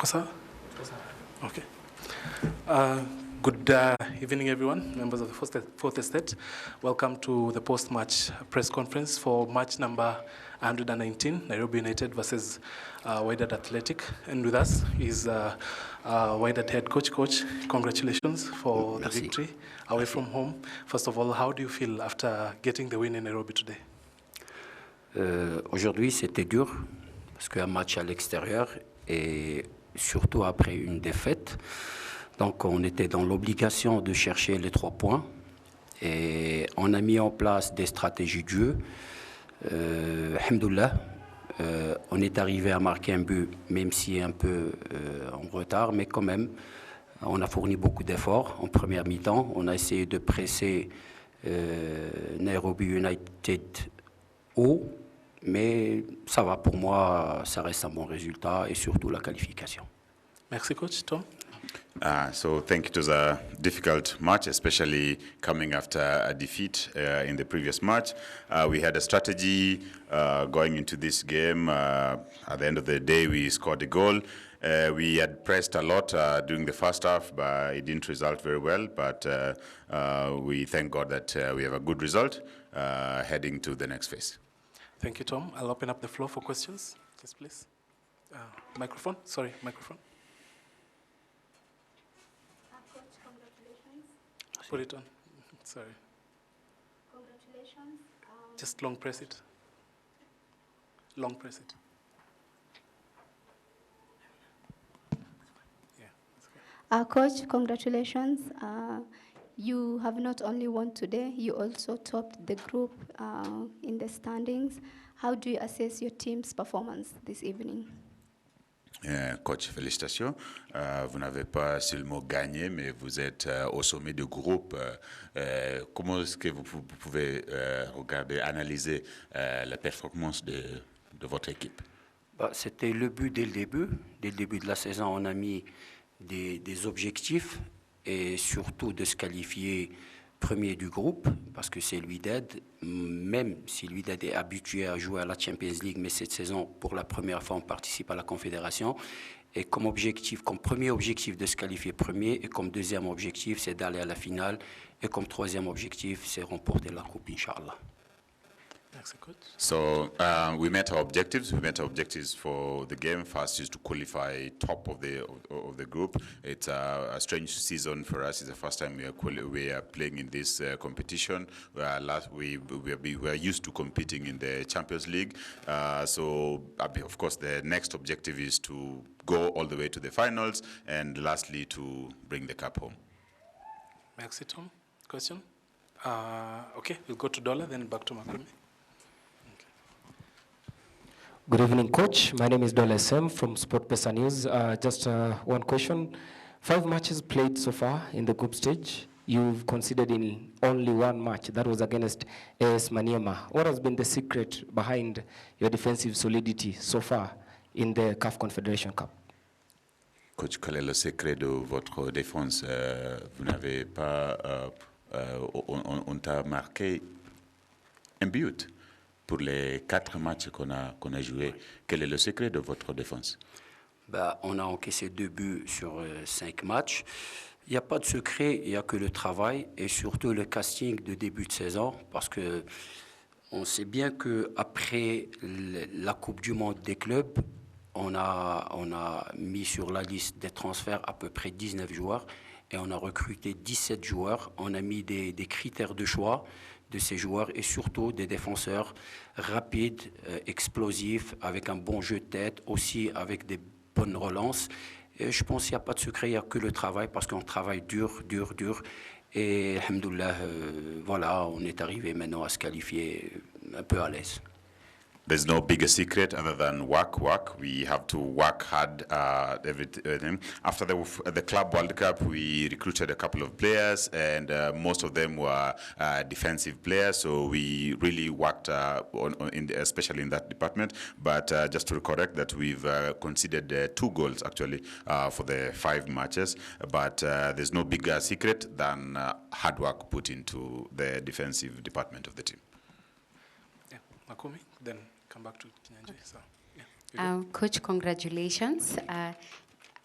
Kosa? Okay. Good evening, everyone, members of the Fourth Estate. Welcome to the post-match press conference for match number 119, Nairobi United versus Wydad Athletic. And with us is Wydad head coach. Coach, congratulations for the victory away from home. First of all, how do you feel after getting the win in Nairobi today? Aujourd'hui, c'était dur parce qu'un match à l'extérieur et surtout après une défaite. Donc, on était dans l'obligation de chercher les 3 points et on a mis en place des stratégies de jeu. Alhamdoulilah, on est arrivé à marquer un but, même si un peu en retard, mais quand même, on a fourni beaucoup d'efforts en première mi-temps. On a essayé de presser Nairobi United haut, mais ça va pour moi, ça reste un bon résultat et surtout la qualification. Merci coach. Tom? So I think it was a difficult match, especially coming after a defeat in the previous match. We had a strategy going into this game. At the end of the day, we scored a goal. We had pressed a lot during the first half, but it didn't result very well. But we thank God that we have a good result heading to the next phase. Thank you, Tom. I'll open up the floor for questions. Yes, please. Microphone. Sorry, microphone. Coach, congratulations. Put it on. Sorry. Congratulations. Just long press it. Long press it. Yeah. That's good. Coach, congratulations. You have not only won today, you also topped the group in the standings. How do you assess your team's performance this evening? Coach, félicitations. Vous n'avez pas seulement gagné, mais vous êtes au sommet du groupe. Comment est-ce que vous pouvez regarder, analyser la performance de votre équipe? C'était le but dès le début. Dès le début de la saison, on a mis des objectifs et surtout de se qualifier premier du groupe, parce que c'est l'Udad, même si l'Udad est habitué à jouer à la Champions League, mais cette saison, pour la première fois, on participe à la Confédération. Et comme premier objectif de se qualifier premier, et comme deuxième objectif, c'est d'aller à la finale, et comme troisième objectif, c'est remporter la Coupe, Inch'Allah. So we met our objectives. We met our objectives for the game. First is to qualify top of the group. It's a strange season for us. It's the first time we are playing in this competition. We were used to competing in the Champions League. So of course the next objective is to go all the way to the finals, and lastly to bring the cup home. Merci Tom. Question? Okay, we'll go to Dola, then back to Makumi. Good evening, Coach. My name is Dole Sem from SportPesa News. Just one question. 5 matches played so far in the group stage. You've conceded in only 1 match. That was against AS Maniema. What has been the secret behind your defensive solidity so far in the CAF Confederation Cup? Coach, quel est le secret de votre défense? Vous n'avez pas... on t'a marqué un but pour les 4 matchs qu'on a joués. Quel est le secret de votre défense? On a encaissé 2 buts sur 5 matchs. Il n'y a pas de secret, il n'y a que le travail et surtout le casting de début de saison, parce que on sait bien qu'après la Coupe du Monde des clubs, on a mis sur la liste des transferts à peu près 19 joueurs et on a recruté 17 joueurs. On a mis des critères de choix de ces joueurs et surtout des défenseurs rapides, explosifs, avec un bon jeu de tête, aussi avec des bonnes relances. Et je pense qu'il n'y a pas de secret, il n'y a que le travail, parce qu'on travaille dur. Et alhamdoulilah, voilà, on est arrivé maintenant à se qualifier un peu à l'aise. There's no bigger secret other than work. We have to work hard everything. After the Club World Cup, we recruited a couple of players, and most of them were defensive players. So we really worked especially in that department. But just to correct that, we've conceded 2 goals actually for the 5 matches. But there's no bigger secret than hard work put into the defensive department of the team. Yeah, Makumi, then come back to Kinyanji. So, yeah, Coach, congratulations.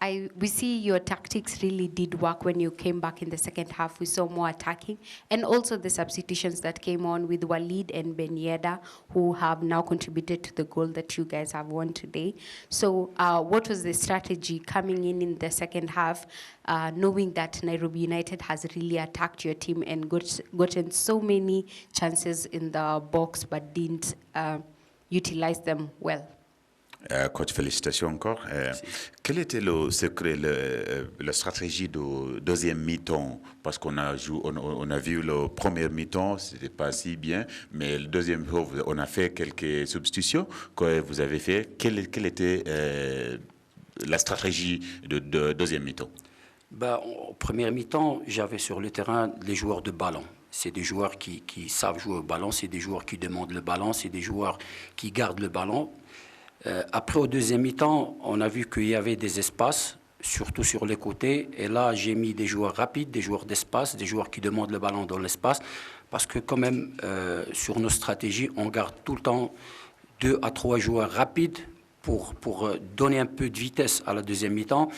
we see your tactics really did work when you came back in the second half. We saw more attacking, and also the substitutions that came on with Walid and Ben Yedda, who have now contributed to the goal that you guys have won today. So what was the strategy coming in the second half, knowing that Nairobi United has really attacked your team and gotten so many chances in the box but didn't utilize them well? Coach, félicitations encore. Quel était le secret, la stratégie de deuxième mi-temps? Parce qu'on a vu le premier mi-temps, c'était pas si bien, mais le deuxième mi-temps, on a fait quelques substitutions que vous avez fait. Quelle était la stratégie de deuxième mi-temps? Au premier mi-temps, j'avais sur le terrain les joueurs de ballon. C'est des joueurs qui savent jouer au ballon, c'est des joueurs qui demandent le ballon, c'est des joueurs qui gardent le ballon. Après, au deuxième mi-temps, on a vu qu'il y avait des espaces, surtout sur les côtés. Et là, j'ai mis des joueurs rapides, des joueurs d'espace, des joueurs qui demandent le ballon dans l'espace. Parce que quand même, sur nos stratégies, on garde tout le temps 2 à 3 joueurs rapides pour donner un peu de vitesse à la deuxième mi-temps.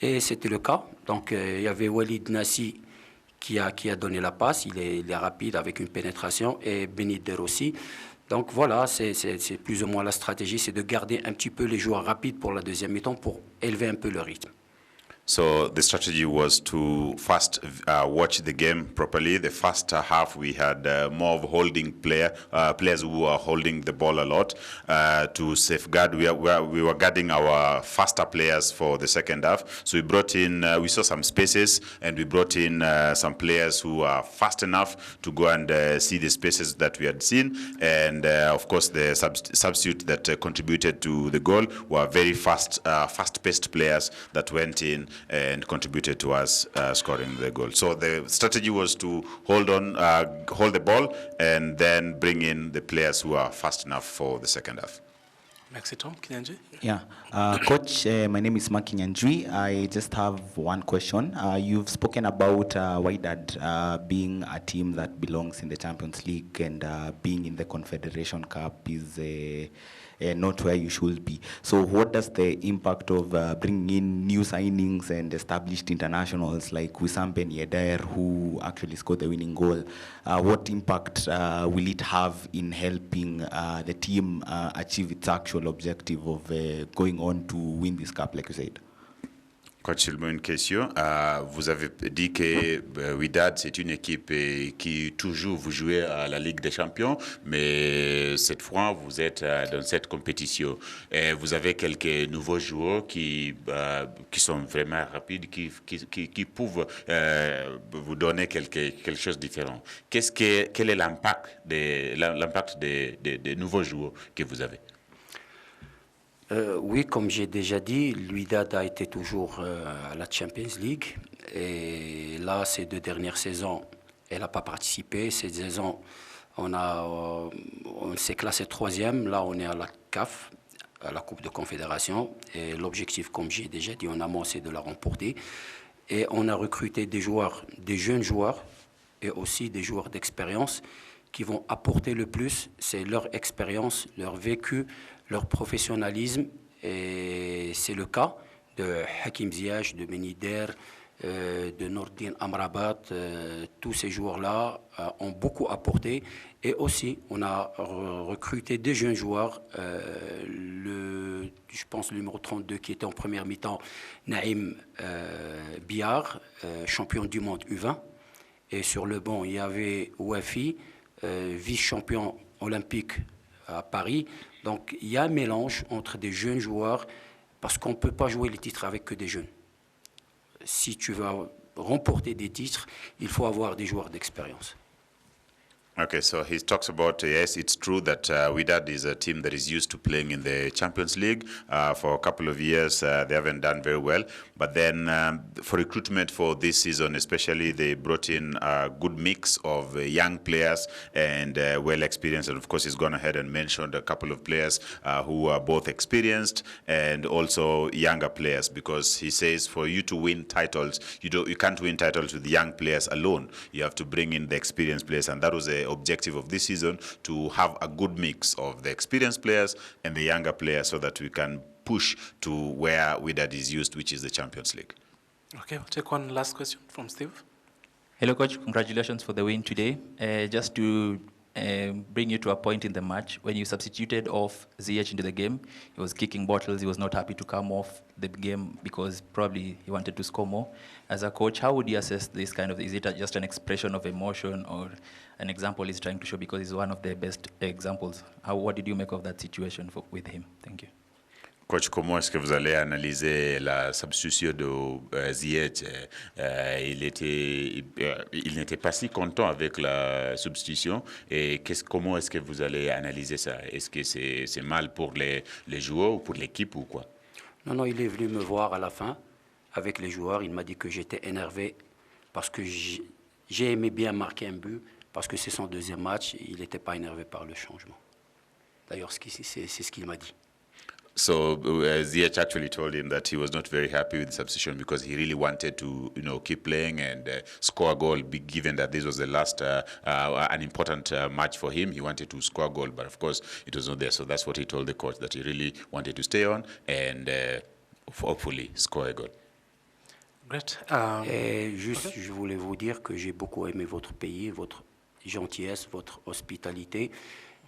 Et c'était le cas. Donc, il y avait Walid Nassi qui a donné la passe. Il est rapide avec une pénétration. Et Benider aussi. Donc voilà, c'est plus ou moins la stratégie, c'est de garder un petit peu les joueurs rapides pour la deuxième mi-temps pour élever un peu le rythme. So the strategy was to first watch the game properly. The first half we had more of holding players who were holding the ball a lot to safeguard. We were guarding our faster players for the second half. So we brought in, we saw some spaces and we brought in some players who are fast enough to go and see the spaces that we had seen. And of course the substitute that contributed to the goal were very fast-paced players that went in and contributed to us scoring the goal. So the strategy was to hold the ball, and then bring in the players who are fast enough for the second half. Merci Tom. Kinyanjui? Yeah. Coach, my name is Mark Kinyanjui. I just have one question. You've spoken about Wydad being a team that belongs in the Champions League, and being in the Confederation Cup is not where you should be. So what does the impact of bringing in new signings and established internationals like Wissam Ben Yedder, who actually scored the winning goal, what impact will it have in helping the team achieve its actual objective of going on to win this cup, like you said? Coach, seulement une question. Vous avez dit que Wydad, c'est une équipe qui toujours vous jouez à la Ligue des Champions, mais cette fois, vous êtes dans cette compétition. Et vous avez quelques nouveaux joueurs qui sont vraiment rapides, qui peuvent vous donner quelque chose de différent. Quel est l'impact des nouveaux joueurs que vous avez? Oui, comme j'ai déjà dit, l'Udad a été toujours à la Champions League. Et là, ces 2 dernières saisons, elle n'a pas participé. Cette saison, on s'est classé 3e. Là, on est à la CAF, à la Coupe de Confédération. Et l'objectif, comme j'ai déjà dit en amont, c'est de la remporter. Et on a recruté des jeunes joueurs, et aussi des joueurs d'expérience qui vont apporter le plus. C'est leur expérience, leur vécu, leur professionnalisme, et c'est le cas de Hakim Ziyech, de Benider, de Nourdine Amrabat. Tous ces joueurs-là ont beaucoup apporté, et aussi on a recruté des jeunes joueurs. Je pense le numéro 32 qui était en première mi-temps, Naïm Biar, champion du monde U20, et sur le banc il y avait Ouafi, vice-champion olympique à Paris. Donc il y a un mélange entre des jeunes joueurs, parce qu'on ne peut pas jouer les titres avec que des jeunes. Si tu veux remporter des titres, il faut avoir des joueurs d'expérience. Okay, so he talks about, yes, it's true that Wydad is a team that is used to playing in the Champions League. For a couple of years, they haven't done very well. But then for recruitment for this season, especially, they brought in a good mix of young players and well-experienced. And of course, he's gone ahead and mentioned a couple of players who are both experienced and also younger players, because he says for you to win titles, you can't win titles with young players alone. You have to bring in the experienced players, and that was the objective of this season, to have a good mix of the experienced players and the younger players, so that we can push to where Wydad is used, which is the Champions League. Okay, we'll take one last question from Steve. Hello, Coach. Congratulations for the win today. Just to bring you to a point in the match, when you substituted off ZH into the game, he was kicking bottles. He was not happy to come off the game because probably he wanted to score more. As a coach, how would you assess this kind of, is it just an expression of emotion or an example he's trying to show because he's one of the best examples? What did you make of that situation with him? Thank you. Coach, comment est-ce que vous allez analyser la substitution de Ziyech? Il n'était pas si content avec la substitution. Et comment est-ce que vous allez analyser ça? Est-ce que c'est mal pour les joueurs ou pour l'équipe ou quoi? Non, il est venu me voir à la fin avec les joueurs. Il m'a dit que j'étais énervé parce que j'ai aimé bien marquer un but parce que c'est son deuxième match. Il n'était pas énervé par le changement. D'ailleurs, c'est ce qu'il m'a dit. So Ziyech actually told him that he was not very happy with the substitution because he really wanted to, keep playing and score a goal. Given that this was the last an important match for him, he wanted to score a goal, but of course it was not there. So that's what he told the coach, that he really wanted to stay on and hopefully score a goal. Great. Juste, je voulais vous dire que j'ai beaucoup aimé votre pays, votre gentillesse, votre hospitalité,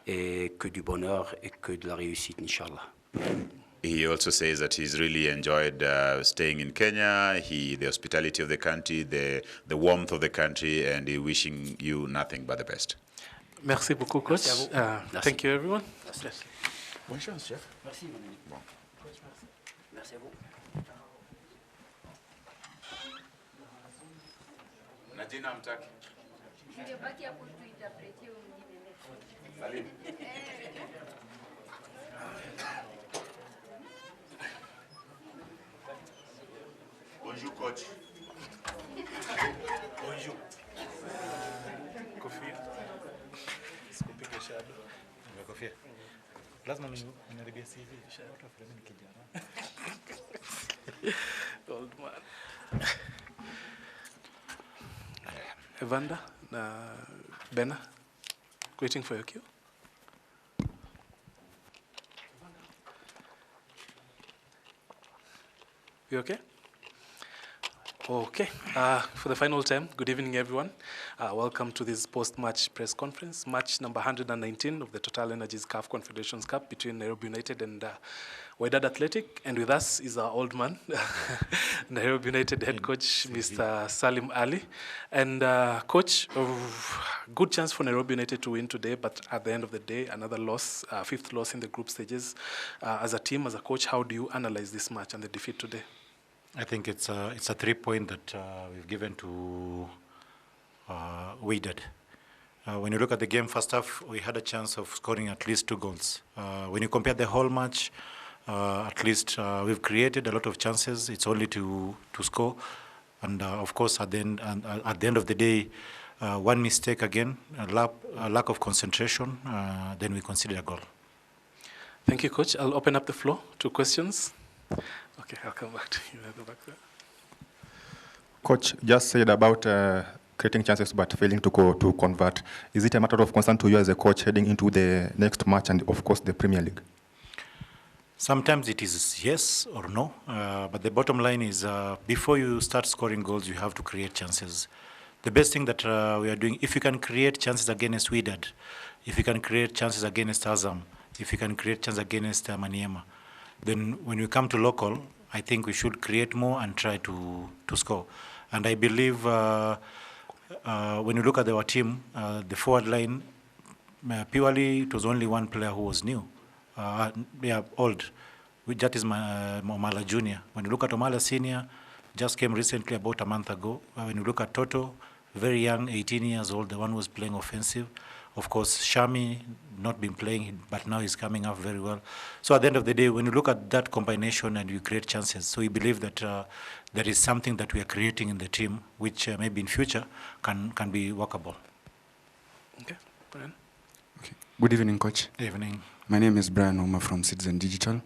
et que du bonheur et que de la réussite, Inch'Allah. He also says that he's really enjoyed staying in Kenya, the hospitality of the country, the warmth of the country, and he wishing you nothing but the best. Merci beaucoup, coach. Thank you, everyone. Merci. Bonne chance, chef. Merci, mon ami. Bon. Merci à vous. Nadina hamtaki. Salim. Bonjour, coach. Bonjour. Kofia. Sikupige shadow. Kofia. Lazima niharibia CV. Watu wafikirie ni kijana. Old man. Evander na Bena, waiting for your cue. You okay? Okay. For the final time, good evening, everyone. Welcome to this post-match press conference, match number 119 of the Total Energies CAF Confederations Cup between Nairobi United and Wydad Athletic. And with us is our old man, Nairobi United head coach, Mr. Salim Ali. And coach, good chance for Nairobi United to win today, but at the end of the day, another loss, fifth loss in the group stages. As a team, as a coach, how do you analyze this match and the defeat today? I think it's a 3-point that we've given to Wydad. When you look at the game, first half, we had a chance of scoring at least 2 goals. When you compare the whole match, at least we've created a lot of chances. It's only to score. And of course, at the end of the day, one mistake again, a lack of concentration, then we conceded a goal. Thank you, Coach. I'll open up the floor to questions. Okay, I'll come back to you at the back there. Coach just said about creating chances but failing to convert. Is it a matter of concern to you as a coach heading into the next match and, of course, the Premier League? Sometimes it is yes or no, but the bottom line is before you start scoring goals, you have to create chances. The best thing that we are doing, if you can create chances against Wydad, if you can create chances against Azam, if you can create chances against Maniema, then when we come to local, I think we should create more and try to score. And I believe when you look at our team, the forward line, purely it was only one player who was new. Old. That is Omala Junior. When you look at Omala Senior, just came recently about a month ago. When you look at Toto, very young, 18 years old, the one who was playing offensive. Of course, Shami, not been playing, but now he's coming up very well. So at the end of the day, when you look at that combination and you create chances, so we believe that there is something that we are creating in the team, which maybe in future can be workable. Okay, Brian. Okay. Good evening, Coach. Good evening. My name is Brian Oma from Citizen Digital.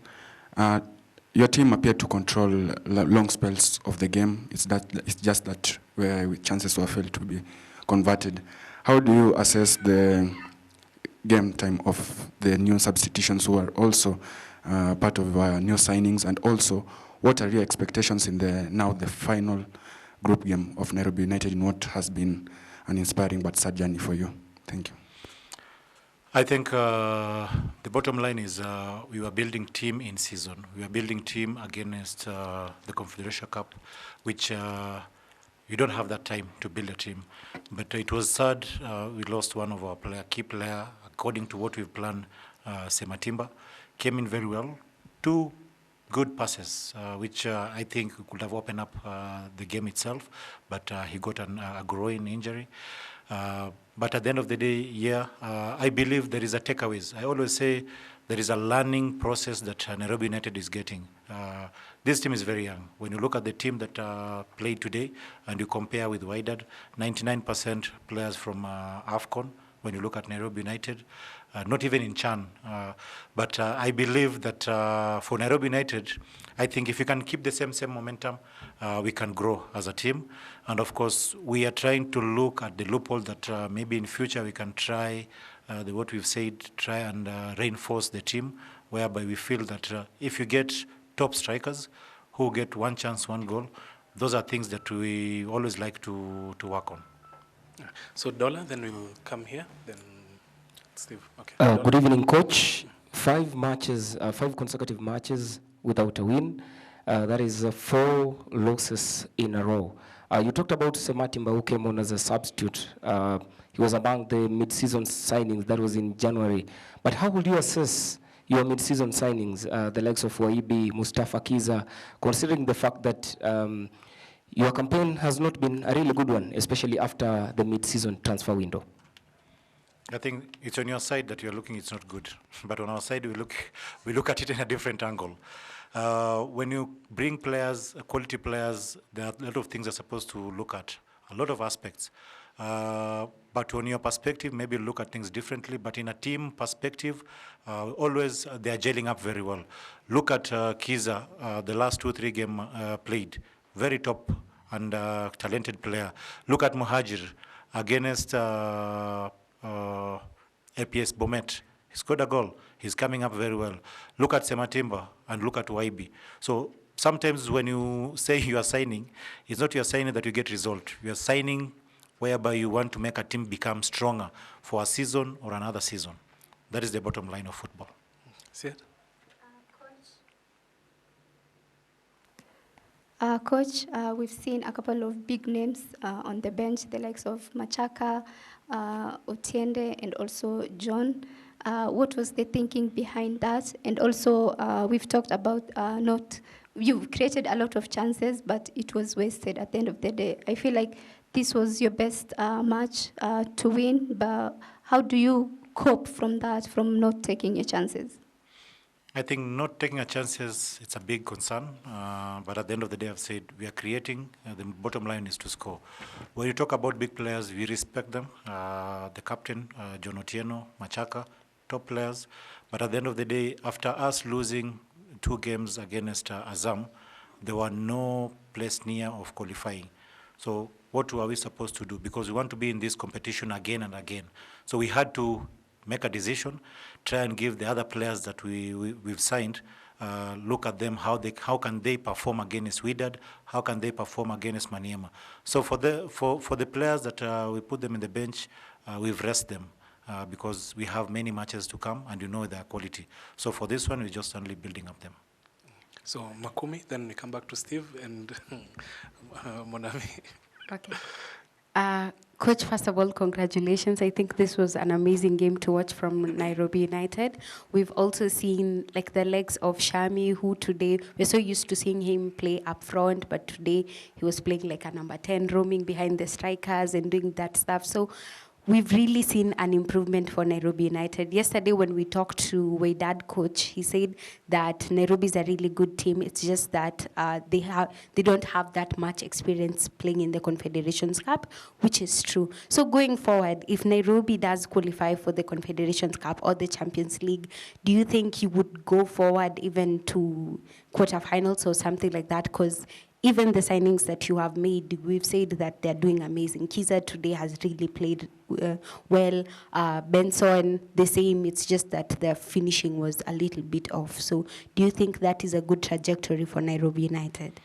Your team appeared to control long spells of the game. It's just that where chances were failed to be converted. How do you assess the game time of the new substitutions who are also part of our new signings, and also what are your expectations in the final group game of Nairobi United in what has been an inspiring but sad journey for you? Thank you. I think the bottom line is we were building team in season. We were building team against the Confederation Cup, which you don't have that time to build a team. But it was sad. We lost one of our key player. According to what we've planned, Sematimba came in very well. 2 good passes, which I think could have opened up the game itself, but he got a groin injury. But at the end of the day, I believe there is a takeaways. I always say there is a learning process that Nairobi United is getting. This team is very young. When you look at the team that played today and you compare with Wydad, 99% players from AFCON. When you look at Nairobi United, not even in Chan. But I believe that for Nairobi United, I think if we can keep the same momentum, we can grow as a team. And of course, we are trying to look at the loophole that maybe in future we can try, what we've said, try and reinforce the team, whereby we feel that if you get top strikers who get 1 chance, 1 goal, those are things that we always like to work on. So Dola, then we'll come here, then Steve. Okay. Good evening, Coach. 5 consecutive matches without a win. That is 4 losses in a row. You talked about Sematimba, who came on as a substitute. He was among the mid-season signings. That was in January. But how would you assess your mid-season signings, the likes of Waibi, Mustafa Kiza, considering the fact that your campaign has not been a really good one, especially after the mid-season transfer window? I think it's on your side that you're looking, it's not good. But on our side, we look at it in a different angle. When you bring players, quality players, there are a lot of things you're supposed to look at, a lot of aspects. But on your perspective, maybe look at things differently. But in a team perspective, always they are gelling up very well. Look at Kiza, the last 2-3 games played. Very top and talented player. Look at Muhajir against APS Bomet. He scored a goal. He's coming up very well. Look at Sematimba and look at Waibi. So sometimes when you say you are signing, it's not you are signing that you get result. You are signing whereby you want to make a team become stronger for a season or another season. That is the bottom line of football. See it? Coach, we've seen a couple of big names on the bench, the likes of Machaka, Otiende, and also John. What was the thinking behind that? And also, we've talked about you've created a lot of chances, but it was wasted at the end of the day. I feel like this was your best match to win, but how do you cope from that, from not taking your chances? I think not taking a chances, it's a big concern. But at the end of the day, I've said we are creating. The bottom line is to score. When you talk about big players, we respect them. The captain, John Otieno, Machaka, top players. But at the end of the day, after us losing 2 games against Azam, there were no place near of qualifying. So what were we supposed to do? Because we want to be in this competition again and again. So we had to make a decision, try and give the other players that we've signed, look at them, how can they perform against Wydad, how can they perform against Maniema. So for the players that we put them in the bench, we've rested them because we have many matches to come and you know their quality. So for this one, we're just only building up them. So Makumi, then we come back to Steve and Monami. Okay. Coach, first of all, congratulations. I think this was an amazing game to watch from Nairobi United. We've also seen like the legs of Shami, who today, we're so used to seeing him play up front, but today he was playing like a number 10, roaming behind the strikers and doing that stuff. So we've really seen an improvement for Nairobi United. Yesterday when we talked to Wydad coach, he said that Nairobi is a really good team. It's just that they don't have that much experience playing in the Confederations Cup, which is true. So going forward, if Nairobi does qualify for the Confederations Cup or the Champions League, do you think he would go forward even to quarterfinals or something like that? Because even the signings that you have made, we've said that they're doing amazing. Kiza today has really played well. Benson, the same. It's just that their finishing was a little bit off. So do you think that is a good trajectory for Nairobi United?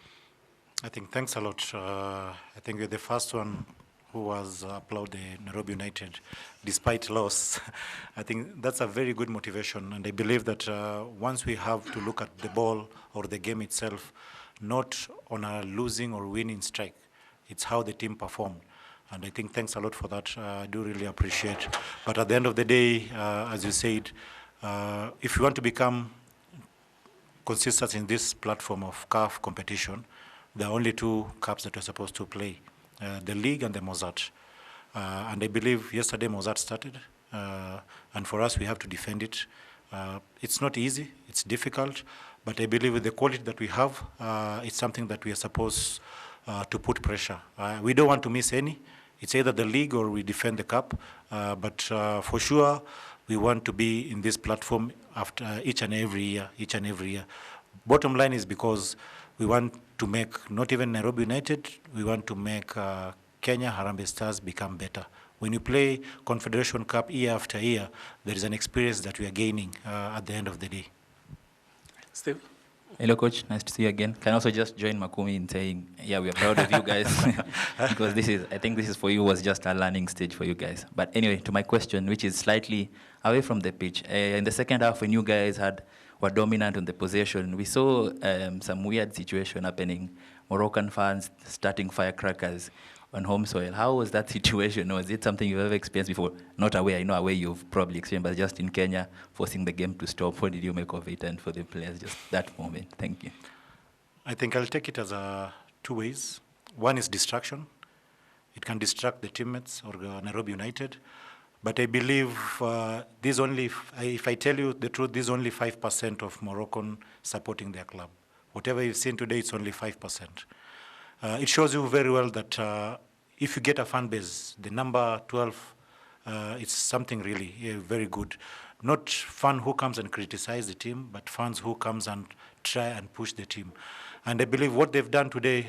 I think thanks a lot. I think you're the first one who was applauded Nairobi United despite loss. I think that's a very good motivation. And I believe that once we have to look at the ball or the game itself, not on a losing or winning strike. It's how the team performed. And I think thanks a lot for that. I do really appreciate. But at the end of the day, as you said, if you want to become consistent in this platform of CAF competition, there are only two cups that we're supposed to play, the league and the Mozart. And I believe yesterday Mozart started. And for us, we have to defend it. It's not easy. It's difficult. But I believe with the quality that we have, it's something that we are supposed to put pressure. We don't want to miss any. It's either the league or we defend the cup. But for sure, we want to be in this platform after each and every year. Bottom line is because we want to make not even Nairobi United, we want to make Kenya Harambee Stars become better. When you play Confederation Cup year after year, there is an experience that we are gaining at the end of the day. Steve? Hello, Coach. Nice to see you again. Can also just join Makumi in saying, yeah, we are proud of you guys. Because I think this is for you was just a learning stage for you guys. But anyway, to my question, which is slightly away from the pitch. In the second half, when you guys were dominant on the possession, we saw some weird situation happening. Moroccan fans starting firecrackers on home soil. How was that situation? Was it something you've ever experienced before? Not away, I know away you've probably experienced, but just in Kenya, forcing the game to stop. What did you make of it and for the players, just that moment? Thank you. I think I'll take it as two ways. One is distraction. It can distract the teammates or Nairobi United. But I believe if I tell you the truth, this is only 5% of Moroccan supporting their club. Whatever you've seen today, it's only 5%. It shows you very well that if you get a fan base, the number 12, it's something really very good. Not fan who comes and criticize the team, but fans who comes and try and push the team. And I believe what they've done today,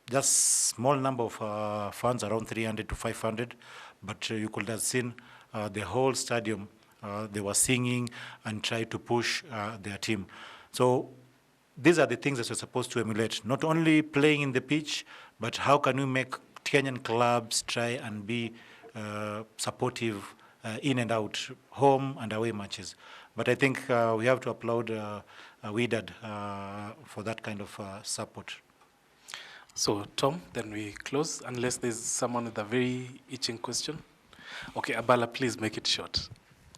just small number of fans, around 300 to 500, but you could have seen the whole stadium. They were singing and tried to push their team. So these are the things that we're supposed to emulate, not only playing in the pitch, but how can we make Kenyan clubs try and be supportive in and out, home and away matches. But I think we have to applaud Wydad for that kind of support. So, Tom, then we close, unless there's someone with a very itching question. Okay, Abala, please make it short.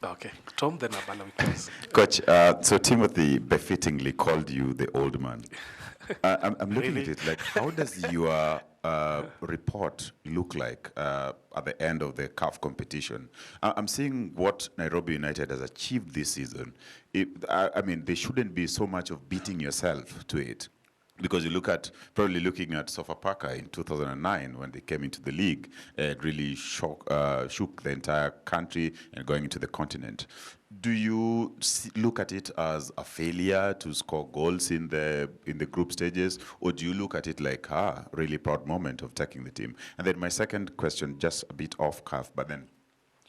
Okay, Tom, then Abala, we close. Coach, so Timothy befittingly called you the old man. I'm looking at it like, how does your report look like at the end of the CAF competition? I'm seeing what Nairobi United has achieved this season. I mean, there shouldn't be so much of beating yourself to it. Because you look at, probably looking at Sofapaka in 2009 when they came into the league, it really shook the entire country and going into the continent. Do you look at it as a failure to score goals in the group stages, or do you look at it like, really proud moment of taking the team? And then my second question, just a bit off cuff, but then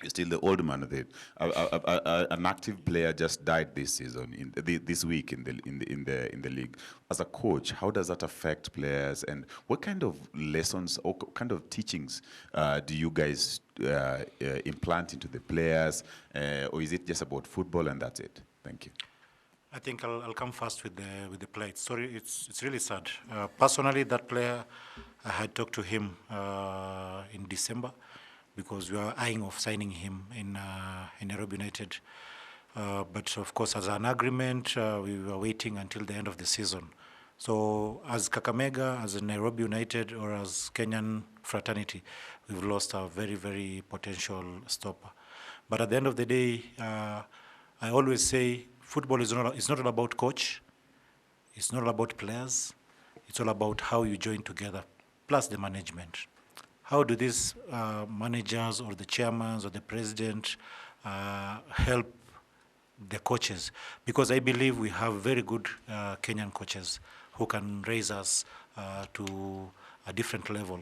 you're still the old man of it. An active player just died this season, this week in the league. As a coach, how does that affect players, and what kind of lessons or kind of teachings do you guys implant into the players, or is it just about football and that's it? Thank you. I think I'll come first with the player. Sorry, it's really sad. Personally, that player, I had talked to him in December, because we were eyeing of signing him in Nairobi United. But of course, as an agreement, we were waiting until the end of the season. So as Kakamega, as Nairobi United, or as Kenyan fraternity, we've lost a very, very potential stopper. But at the end of the day, I always say football is not all about coach. It's not all about players. It's all about how you join together, plus the management. How do these managers or the chairmen or the president help the coaches? Because I believe we have very good Kenyan coaches who can raise us to a different level.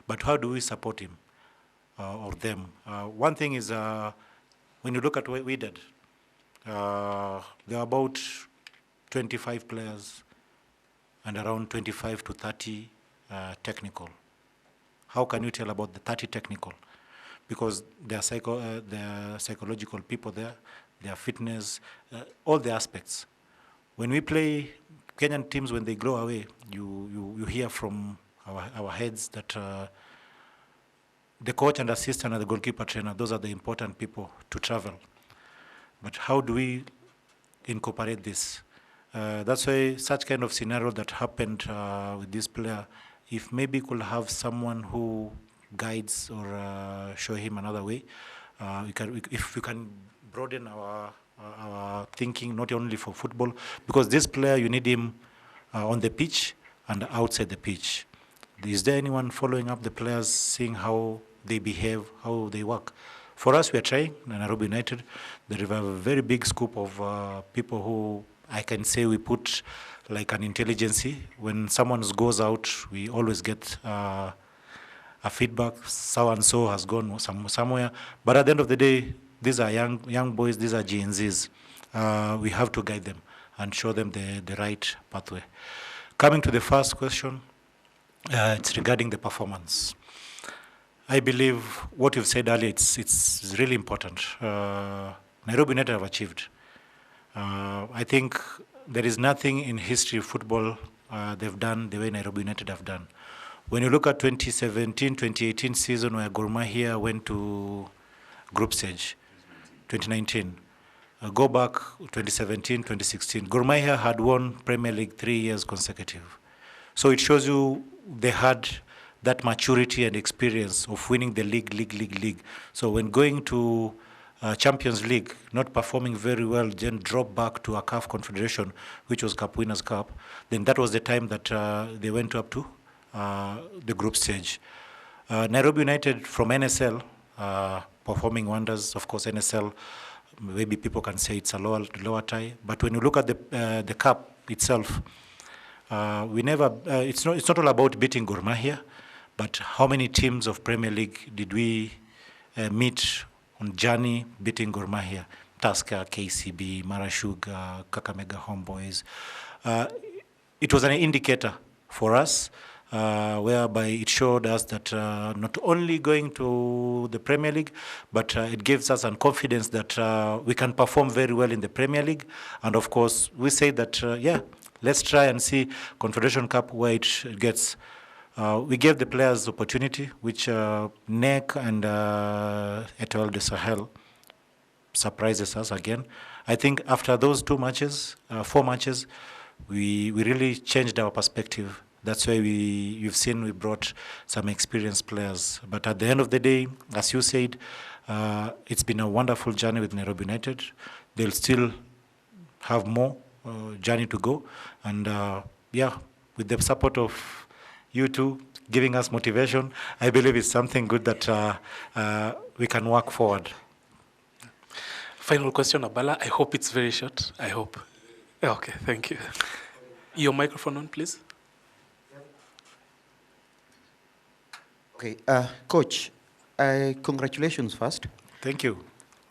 But how do we support him or them? One thing is when you look at what we did, there are about 25 players and around 25 to 30 technical. How can you tell about the 30 technical? Because there are psychological people there, their fitness, all the aspects. When we play Kenyan teams, when they grow away, you hear from our heads that the coach and assistant and the goalkeeper trainer, those are the important people to travel. But how do we incorporate this? That's why such kind of scenario that happened with this player, if maybe could have someone who guides or show him another way, if we can broaden our thinking, not only for football, because this player, you need him on the pitch and outside the pitch. Is there anyone following up the players, seeing how they behave, how they work? For us, we are trying, Nairobi United. There is a very big scoop of people who I can say we put like an intelligence. When someone goes out, we always get a feedback, so-and-so has gone somewhere. But at the end of the day, these are young boys, these are GNZs. We have to guide them and show them the right pathway. Coming to the first question, it's regarding the performance. I believe what you've said earlier, it's really important. Nairobi United have achieved. I think there is nothing in history of football they've done the way Nairobi United have done. When you look at 2017-2018 season where Gor Mahia went to group stage, 2019, go back 2017-2016, Gor Mahia had won Premier League 3 years consecutive. So it shows you they had that maturity and experience of winning the league. So when going to Champions League, not performing very well, then drop back to a CAF Confederation, which was Cup Winners' Cup, then that was the time that they went up to the group stage. Nairobi United from NSL, performing wonders. Of course, NSL, maybe people can say it's a lower tie, but when you look at the cup itself, we never. It's not all about beating Gor Mahia, but how many teams of Premier League did we meet on journey beating Gor Mahia? Tusker, KCB, Marashuga, Kakamega Homeboys. It was an indicator for us, whereby it showed us that not only going to the Premier League, but it gives us a confidence that we can perform very well in the Premier League. And of course, we say that, let's try and see Confederation Cup where it gets. We gave the players opportunity, which NEC and Etoile de Sahel surprises us again. I think after those 4 matches, we really changed our perspective. That's why you've seen we brought some experienced players. But at the end of the day, as you said, it's been a wonderful journey with Nairobi United. They'll still have more journey to go. And with the support of you two giving us motivation, I believe it's something good that we can work forward. Final question, Abala. I hope it's very short. I hope. Okay, thank you. Your microphone on, please. Okay, Coach, congratulations first. Thank you.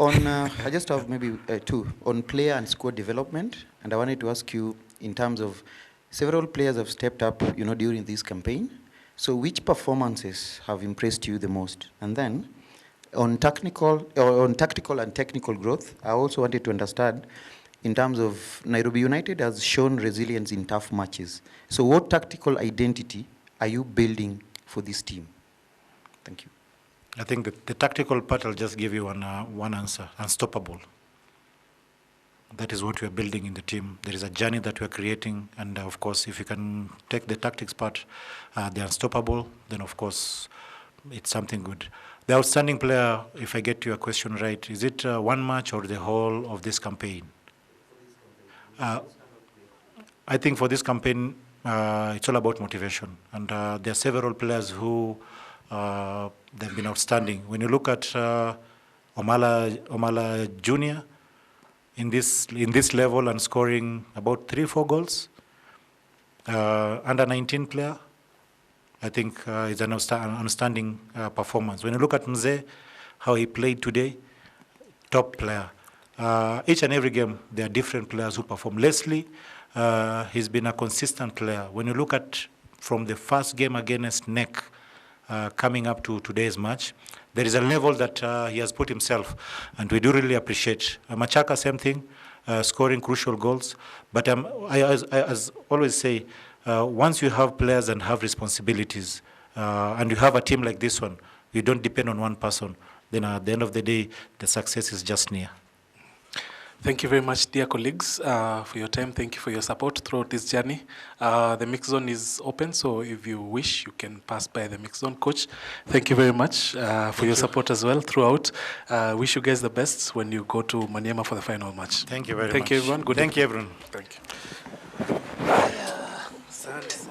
I just have maybe two, on player and squad development, and I wanted to ask you in terms of several players have stepped up, during this campaign. So which performances have impressed you the most? And then on tactical and technical growth, I also wanted to understand in terms of Nairobi United has shown resilience in tough matches. So what tactical identity are you building for this team? Thank you. I think the tactical part, I'll just give you one answer: unstoppable. That is what we are building in the team. There is a journey that we are creating, and of course, if you can take the tactics part, the unstoppable, then of course, it's something good. The outstanding player, if I get your question right, is it one match or the whole of this campaign? I think for this campaign, it's all about motivation, and there are several players who they've been outstanding. When you look at Omala Junior in this level and scoring about 3-4 goals, Under 19 player, I think it's an outstanding performance. When you look at Mzee, how he played today, top player. Each and every game, there are different players who perform. Leslie, he's been a consistent player. When you look at from the first game against NEC, coming up to today's match, there is a level that he has put himself, and we do really appreciate. Machaka, same thing, scoring crucial goals. But I as always say, once you have players and have responsibilities, and you have a team like this one, you don't depend on one person, then at the end of the day, the success is just near. Thank you very much, dear colleagues, for your time. Thank you for your support throughout this journey. The mix zone is open, so if you wish, you can pass by the mix zone. Coach, thank you very much for your support as well throughout. Wish you guys the best when you go to Maniema for the final match. Thank you very much. Thank you, everyone. Good Thank evening. you, everyone. Thank you.